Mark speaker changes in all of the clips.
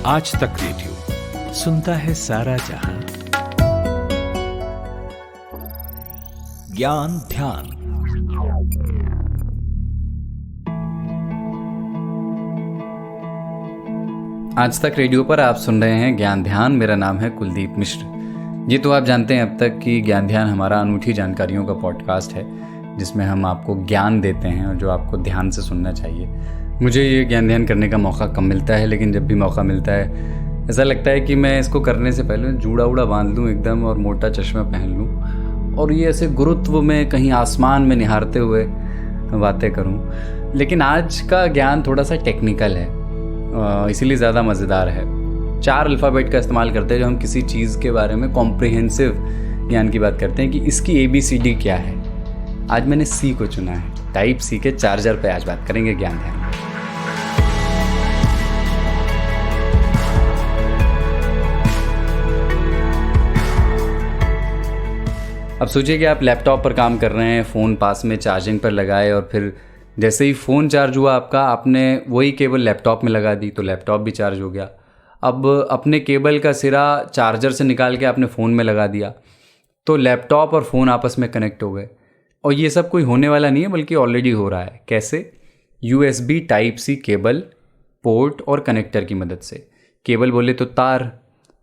Speaker 1: आज तक रेडियो सुनता है सारा जहां। ज्ञान ध्यान।
Speaker 2: आज तक रेडियो पर आप सुन रहे हैं ज्ञान ध्यान। मेरा नाम है कुलदीप मिश्र। ये तो आप जानते हैं अब तक कि ज्ञान ध्यान हमारा अनूठी जानकारियों का पॉडकास्ट है, जिसमें हम आपको ज्ञान देते हैं और जो आपको ध्यान से सुनना चाहिए। मुझे ये ज्ञान ध्यान करने का मौका कम मिलता है, लेकिन जब भी मौका मिलता है ऐसा लगता है कि मैं इसको करने से पहले जूड़ा उड़ा बांध लूँ एकदम और मोटा चश्मा पहन लूँ और ये ऐसे गुरुत्व में कहीं आसमान में निहारते हुए बातें करूँ। लेकिन आज का ज्ञान थोड़ा सा टेक्निकल है, इसीलिए ज़्यादा मज़ेदार है। 4 अल्फ़ाबेट का इस्तेमाल करते हैं जब हम किसी चीज़ के बारे में कॉम्प्रिहेंसिव ज्ञान की बात करते हैं कि इसकी ABCD क्या है। आज मैंने C को चुना है। टाइप C के चार्जर पे आज बात करेंगे ज्ञान ध्यान। अब सोचिए कि आप लैपटॉप पर काम कर रहे हैं, फ़ोन पास में चार्जिंग पर लगाए और फिर जैसे ही फ़ोन चार्ज हुआ आपका, आपने वही केबल लैपटॉप में लगा दी तो लैपटॉप भी चार्ज हो गया। अब अपने केबल का सिरा चार्जर से निकाल के आपने फ़ोन में लगा दिया तो लैपटॉप और फ़ोन आपस में कनेक्ट हो गए। और ये सब कोई होने वाला नहीं है, बल्कि ऑलरेडी हो रहा है। कैसे? USB type C cable, port और कनेक्टर की मदद से। केबल बोले तो तार,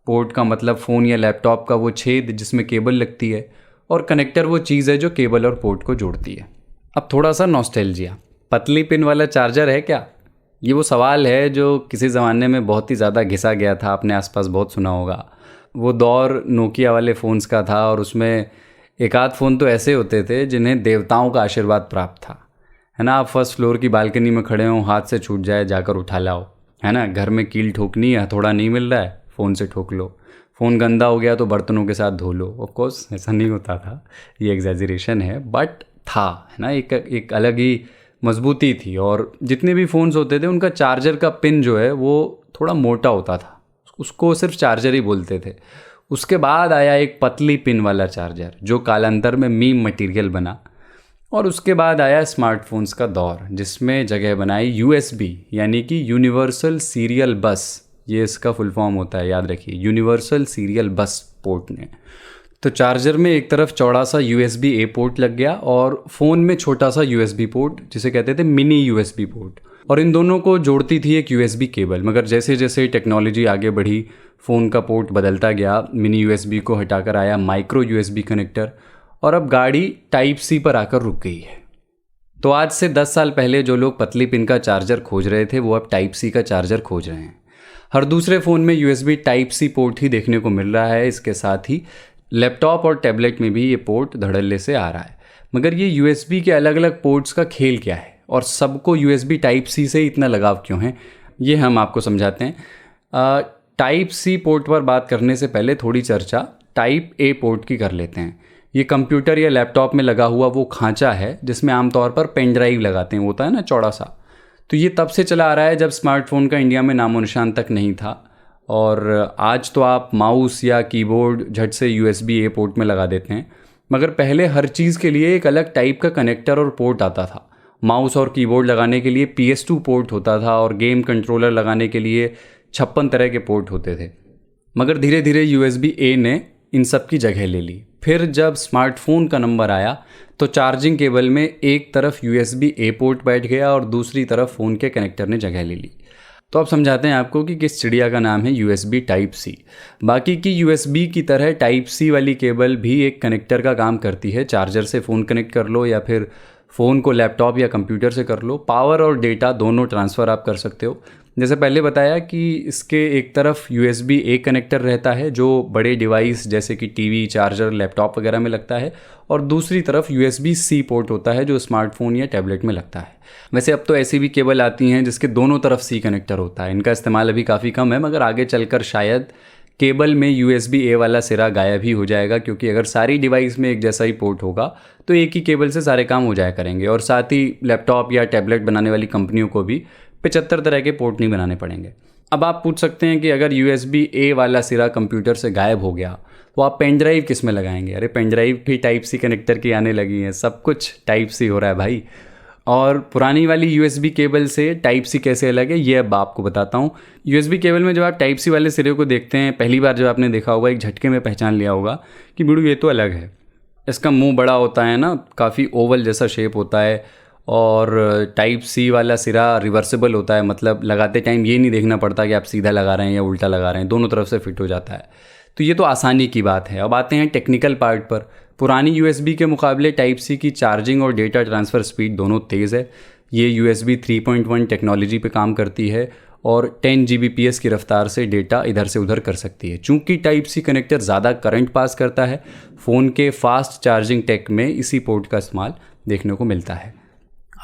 Speaker 2: पोर्ट का मतलब फ़ोन या लैपटॉप का वो छेद जिसमें केबल लगती है, और कनेक्टर वो चीज़ है जो केबल और पोर्ट को जोड़ती है। अब थोड़ा सा नॉस्टैल्जिया, पतली पिन वाला चार्जर है क्या? ये वो सवाल है जो किसी ज़माने में बहुत ही ज़्यादा घिसा गया था। आपने आसपास बहुत सुना होगा। वो दौर नोकिया वाले फ़ोन्स का था और उसमें एक आध फ़ोन तो ऐसे होते थे जिन्हें देवताओं का आशीर्वाद प्राप्त था, है ना। आप फर्स्ट फ्लोर की बालकनी में खड़े हों, हाथ से छूट जाए, जाकर उठा लाओ, है ना। घर में कील ठोकनी है, हथौड़ा नहीं मिल रहा है, फ़ोन से ठोक लो। फ़ोन गंदा हो गया तो बर्तनों के साथ धो लो। ऑफ कोर्स ऐसा नहीं होता था, ये एग्जैजरेशन है, बट था, है ना। एक अलग ही मजबूती थी। और जितने भी फ़ोन्स होते थे उनका चार्जर का पिन जो है वो थोड़ा मोटा होता था, उसको सिर्फ चार्जर ही बोलते थे। उसके बाद आया एक पतली पिन वाला चार्जर जो कालांतर में मीम मटेरियल बना। और उसके बाद आया स्मार्टफोन्स का दौर, जिसमें जगह बनाई USB यानी कि यूनिवर्सल सीरियल बस। ये इसका फुल फॉर्म होता है, याद रखिए, यूनिवर्सल सीरियल बस पोर्ट ने। तो चार्जर में एक तरफ चौड़ा सा USB-A पोर्ट लग गया और फ़ोन में छोटा सा USB पोर्ट, जिसे कहते थे मिनी USB पोर्ट, और इन दोनों को जोड़ती थी एक USB केबल। मगर जैसे जैसे टेक्नोलॉजी आगे बढ़ी, फ़ोन का पोर्ट बदलता गया, मिनी USB को हटाकर आया माइक्रो USB कनेक्टर, और अब गाड़ी टाइप C पर आकर रुक गई है। तो आज से 10 साल पहले जो लोग पतली पिन का चार्जर खोज रहे थे वो अब टाइप C का चार्जर खोज रहे हैं। हर दूसरे फ़ोन में USB टाइप C पोर्ट ही देखने को मिल रहा है। इसके साथ ही लैपटॉप और टैबलेट में भी ये पोर्ट धड़ल्ले से आ रहा है। मगर ये USB के अलग अलग पोर्ट्स का खेल क्या है और सबको USB टाइप C से इतना लगाव क्यों है, ये हम आपको समझाते हैं। टाइप C पोर्ट पर बात करने से पहले थोड़ी चर्चा टाइप A पोर्ट की कर लेते हैं। ये कंप्यूटर या लैपटॉप में लगा हुआ वो खांचा है जिसमें आमतौर पर पेन ड्राइव लगाते हैं, होता है ना चौड़ा सा। तो ये तब से चला आ रहा है जब स्मार्टफोन का इंडिया में नामो निशान तक नहीं था। और आज तो आप माउस या कीबोर्ड झट से USB-A पोर्ट में लगा देते हैं। मगर पहले हर चीज़ के लिए एक अलग टाइप का कनेक्टर और पोर्ट आता था। माउस और कीबोर्ड लगाने के लिए PS2 पोर्ट होता था और गेम कंट्रोलर लगाने के लिए 56 तरह के पोर्ट होते थे। मगर धीरे धीरे USB-A ने इन सब की जगह ले ली। फिर जब स्मार्टफोन का नंबर आया तो चार्जिंग केबल में एक तरफ USB-A पोर्ट बैठ गया और दूसरी तरफ फ़ोन के कनेक्टर ने जगह ले ली। तो अब समझाते हैं आपको कि किस चिड़िया का नाम है USB टाइप C। बाकी की USB की तरह टाइप C वाली केबल भी एक कनेक्टर का काम करती है। चार्जर से फ़ोन कनेक्ट कर लो या फिर फ़ोन को लैपटॉप या कंप्यूटर से कर लो। पावर और डेटा दोनों ट्रांसफ़र आप कर सकते हो। जैसे पहले बताया कि इसके एक तरफ USB-A कनेक्टर रहता है जो बड़े डिवाइस जैसे कि टीवी, चार्जर, लैपटॉप वगैरह में लगता है, और दूसरी तरफ USB-C पोर्ट होता है जो स्मार्टफोन या टैबलेट में लगता है। वैसे अब तो ऐसी भी केबल आती हैं जिसके दोनों तरफ C कनेक्टर होता है। इनका इस्तेमाल अभी काफ़ी कम है, मगर आगे चलकर शायद केबल में USB-A वाला सिरा गायब ही हो जाएगा, क्योंकि अगर सारी डिवाइस में एक जैसा ही पोर्ट होगा तो एक ही केबल से सारे काम हो जाया करेंगे। और साथ ही लैपटॉप या टैबलेट बनाने वाली कंपनियों को भी 75 तरह के पोर्ट नहीं बनाने पड़ेंगे। अब आप पूछ सकते हैं कि अगर USB-A वाला सिरा कंप्यूटर से गायब हो गया तो आप पेन ड्राइव किस में लगाएंगे? अरे पेन ड्राइव भी टाइप C कनेक्टर की आने लगी हैं, सब कुछ टाइप C हो रहा है भाई। और पुरानी वाली USB केबल से टाइप सी कैसे अलग है ये अब आपको बताता हूँ। USB केबल में जब आप टाइप सी वाले सिरे को देखते हैं, पहली बार जब आपने देखा होगा एक झटके में पहचान लिया होगा कि बिड़ू ये तो अलग है। इसका मुंह बड़ा होता है ना, काफ़ी ओवल जैसा शेप होता है, और टाइप सी वाला सिरा रिवर्सिबल होता है, मतलब लगाते टाइम ये नहीं देखना पड़ता कि आप सीधा लगा रहे हैं या उल्टा लगा रहे हैं, दोनों तरफ से फिट हो जाता है। तो ये तो आसानी की बात है। अब आते हैं टेक्निकल पार्ट पर। पुरानी USB के मुकाबले टाइप सी की चार्जिंग और डेटा ट्रांसफ़र स्पीड दोनों तेज़ है। ये USB 3.1 टेक्नोलॉजी पे काम करती है और 10 Gbps की रफ्तार से डेटा इधर से उधर कर सकती है। चूँकि टाइप सी कनेक्टर ज़्यादा करंट पास करता है, फ़ोन के फास्ट चार्जिंग टेक में इसी पोर्ट का इस्तेमाल देखने को मिलता है।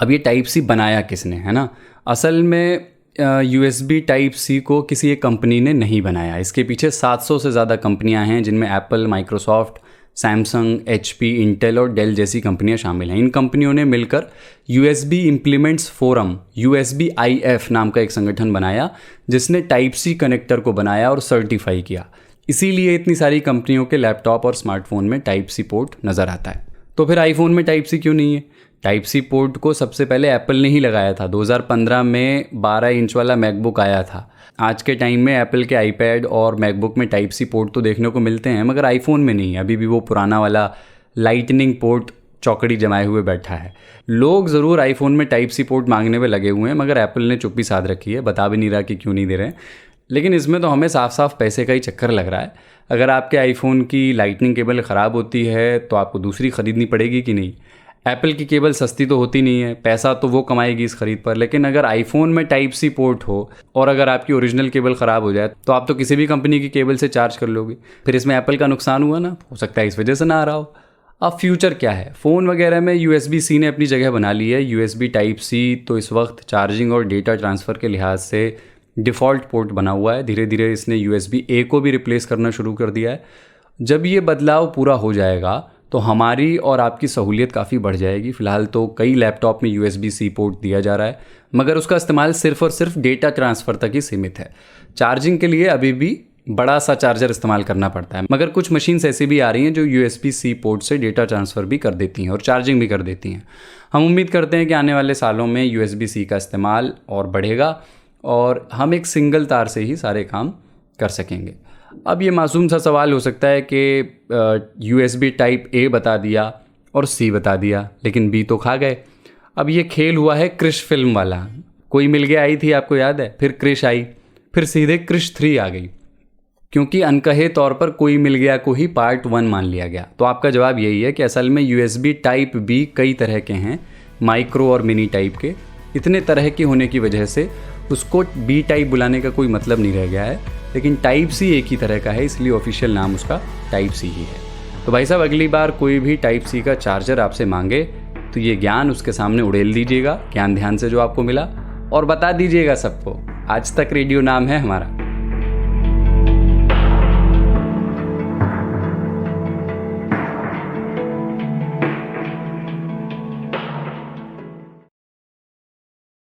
Speaker 2: अब ये टाइप सी बनाया किसने, है ना? असल में USB टाइप सी को किसी एक कंपनी ने नहीं बनाया। इसके पीछे 700 से ज़्यादा कंपनियां हैं, जिनमें Apple, Microsoft, Samsung, HP, Intel और डेल जैसी कंपनियां शामिल हैं। इन कंपनियों ने मिलकर USB इम्प्लीमेंट्स फोरम USBIF नाम का एक संगठन बनाया, जिसने टाइप सी कनेक्टर को बनाया और सर्टिफाई किया। इसीलिए इतनी सारी कंपनियों के लैपटॉप और स्मार्टफोन में टाइप सी पोर्ट नज़र आता है। तो फिर आईफोन में टाइप सी क्यों नहीं है? टाइप सी पोर्ट को सबसे पहले एप्पल ने ही लगाया था। 2015 में 12 इंच वाला मैकबुक आया था। आज के टाइम में एप्पल के आईपैड और मैकबुक में टाइप सी पोर्ट तो देखने को मिलते हैं, मगर आईफोन में नहीं। अभी भी वो पुराना वाला लाइटनिंग पोर्ट चौकड़ी जमाए हुए बैठा है। लोग ज़रूर आईफोन में टाइप सी पोर्ट मांगने में लगे हुए हैं, मगर एप्पल ने चुप्पी साध रखी है, बता भी नहीं रहा कि क्यों नहीं दे रहे हैं। लेकिन इसमें तो हमें साफ साफ पैसे का ही चक्कर लग रहा है। अगर आपके आईफोन की लाइटनिंग केबल ख़राब होती है तो आपको दूसरी ख़रीदनी पड़ेगी कि नहीं? एप्पल की केबल सस्ती तो होती नहीं है, पैसा तो वो कमाएगी इस खरीद पर। लेकिन अगर आईफोन में टाइप सी पोर्ट हो और अगर आपकी ओरिजिनल केबल ख़राब हो जाए तो आप तो किसी भी कंपनी की केबल से चार्ज कर लोगे। फिर इसमें एप्पल का नुकसान हुआ ना, हो सकता है इस वजह से ना आ रहा हो। अब फ्यूचर क्या है? फ़ोन वगैरह में USB-C ने अपनी जगह बना ली है। USB टाइप सी तो इस वक्त चार्जिंग और डेटा ट्रांसफ़र के लिहाज से डिफ़ॉल्ट पोर्ट बना हुआ है। धीरे धीरे इसने USB-A को भी रिप्लेस करना शुरू कर दिया है। जब ये बदलाव पूरा हो जाएगा तो हमारी और आपकी सहूलियत काफ़ी बढ़ जाएगी। फ़िलहाल तो कई लैपटॉप में USB-C पोर्ट दिया जा रहा है, मगर उसका इस्तेमाल सिर्फ़ और सिर्फ डेटा ट्रांसफ़र तक ही सीमित है। चार्जिंग के लिए अभी भी बड़ा सा चार्जर इस्तेमाल करना पड़ता है, मगर कुछ मशीन्स ऐसी भी आ रही हैं जो USB-C पोर्ट से डेटा ट्रांसफ़र भी कर देती हैं और चार्जिंग भी कर देती हैं। हम उम्मीद करते हैं कि आने वाले सालों में USB-C का इस्तेमाल और बढ़ेगा और हम एक सिंगल तार से ही सारे काम कर सकेंगे। अब ये मासूम सा सवाल हो सकता है कि USB टाइप A बता दिया और C बता दिया, लेकिन B तो खा गए। अब ये खेल हुआ है क्रिश फिल्म वाला। कोई मिल गया आई थी, आपको याद है? फिर क्रिश आई, फिर सीधे क्रिश 3 आ गई, क्योंकि अनकहे तौर पर कोई मिल गया को ही पार्ट 1 मान लिया गया। तो आपका जवाब यही है कि असल में USB टाइप B कई तरह के हैं, माइक्रो और मिनी टाइप के। इतने तरह के होने की वजह से उसको B टाइप बुलाने का कोई मतलब नहीं रह गया है, लेकिन टाइप C एक ही तरह का है, इसलिए ऑफिशियल नाम उसका टाइप C ही है। तो भाई साहब, अगली बार कोई भी टाइप C का चार्जर आपसे मांगे तो ये ज्ञान उसके सामने उड़ेल दीजिएगा, ज्ञान ध्यान से जो आपको मिला, और बता दीजिएगा सबको। आज तक रेडियो नाम है हमारा।